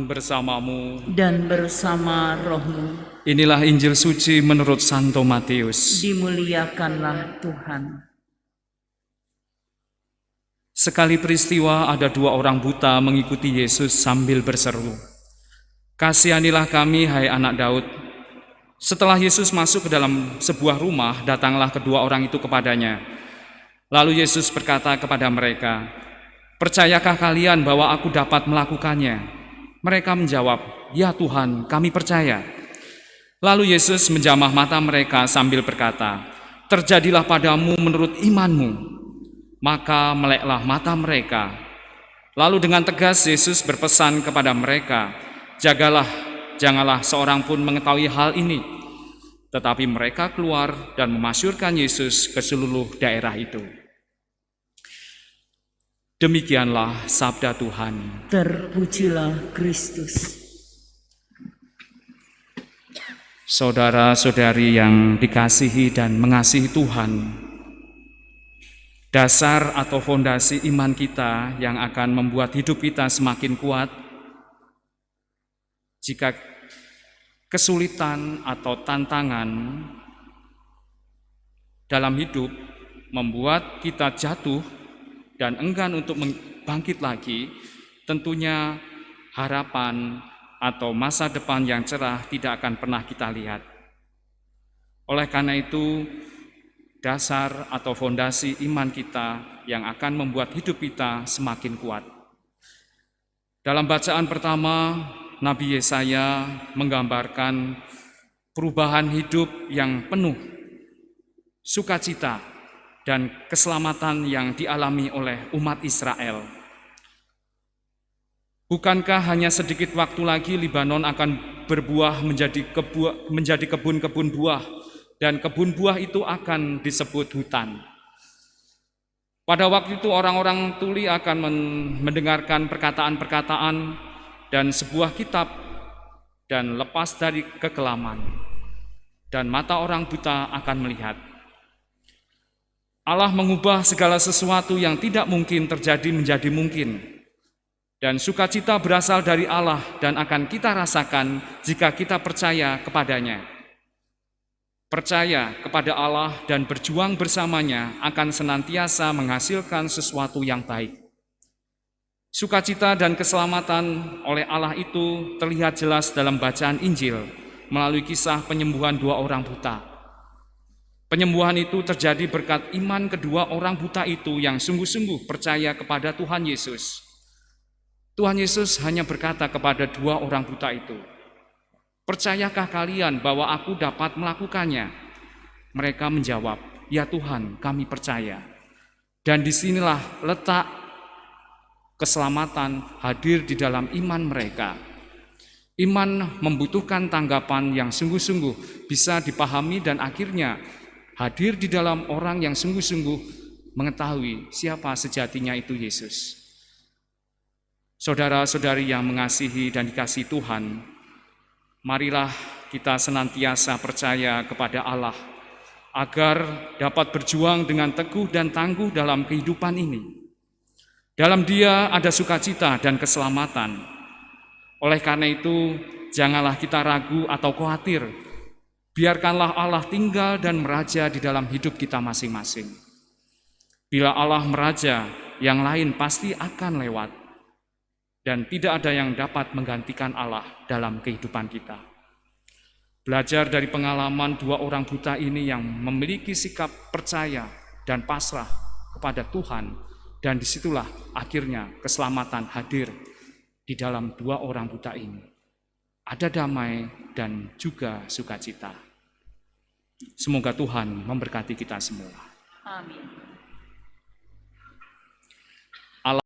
bersamamu dan bersama rohmu. Inilah Injil suci menurut Santo Matius. Dimuliakanlah Tuhan. Sekali peristiwa ada dua orang buta mengikuti Yesus sambil berseru, "Kasihanilah kami, hai anak Daud." Setelah Yesus masuk ke dalam sebuah rumah, datanglah kedua orang itu kepadanya. Lalu Yesus berkata kepada mereka, "Percayakah kalian bahwa aku dapat melakukannya?" Mereka menjawab, "Ya Tuhan, kami percaya." Lalu Yesus menjamah mata mereka sambil berkata, "Terjadilah padamu menurut imanmu." Maka meleklah mata mereka. Lalu dengan tegas Yesus berpesan kepada mereka, "Jagalah, janganlah seorang pun mengetahui hal ini." Tetapi mereka keluar dan memasyurkan Yesus ke seluruh daerah itu. Demikianlah sabda Tuhan. Terpujilah Kristus. Saudara-saudari yang dikasihi dan mengasihi Tuhan, dasar atau fondasi iman kita yang akan membuat hidup kita semakin kuat jika kesulitan atau tantangan dalam hidup membuat kita jatuh dan enggan untuk bangkit lagi, tentunya harapan atau masa depan yang cerah tidak akan pernah kita lihat. Oleh karena itu, dasar atau fondasi iman kita yang akan membuat hidup kita semakin kuat. Dalam bacaan pertama, Nabi Yesaya menggambarkan perubahan hidup yang penuh sukacita dan keselamatan yang dialami oleh umat Israel. Bukankah hanya sedikit waktu lagi Libanon akan berbuah menjadi kebun-kebun buah, dan kebun buah itu akan disebut hutan. Pada waktu itu orang-orang tuli akan mendengarkan perkataan-perkataan dan sebuah kitab dan lepas dari kekelaman, dan mata orang buta akan melihat. Allah mengubah segala sesuatu yang tidak mungkin terjadi menjadi mungkin, dan sukacita berasal dari Allah dan akan kita rasakan jika kita percaya kepadanya. Percaya kepada Allah dan berjuang bersamanya akan senantiasa menghasilkan sesuatu yang baik. Sukacita dan keselamatan oleh Allah itu terlihat jelas dalam bacaan Injil melalui kisah penyembuhan dua orang buta. Penyembuhan itu terjadi berkat iman kedua orang buta itu yang sungguh-sungguh percaya kepada Tuhan Yesus. Tuhan Yesus hanya berkata kepada dua orang buta itu, "Percayakah kalian bahwa aku dapat melakukannya?" Mereka menjawab, "Ya Tuhan, kami percaya." Dan disinilah letak keselamatan hadir di dalam iman mereka. Iman membutuhkan tanggapan yang sungguh-sungguh bisa dipahami dan akhirnya hadir di dalam orang yang sungguh-sungguh mengetahui siapa sejatinya itu Yesus. Saudara-saudari yang mengasihi dan dikasihi Tuhan, marilah kita senantiasa percaya kepada Allah agar dapat berjuang dengan teguh dan tangguh dalam kehidupan ini. Dalam Dia ada sukacita dan keselamatan. Oleh karena itu, janganlah kita ragu atau khawatir. Biarkanlah Allah tinggal dan meraja di dalam hidup kita masing-masing. Bila Allah meraja, yang lain pasti akan lewat. Dan tidak ada yang dapat menggantikan Allah dalam kehidupan kita. Belajar dari pengalaman dua orang buta ini yang memiliki sikap percaya dan pasrah kepada Tuhan. Dan disitulah akhirnya keselamatan hadir di dalam dua orang buta ini. Ada damai dan juga sukacita. Semoga Tuhan memberkati kita semua. Amin.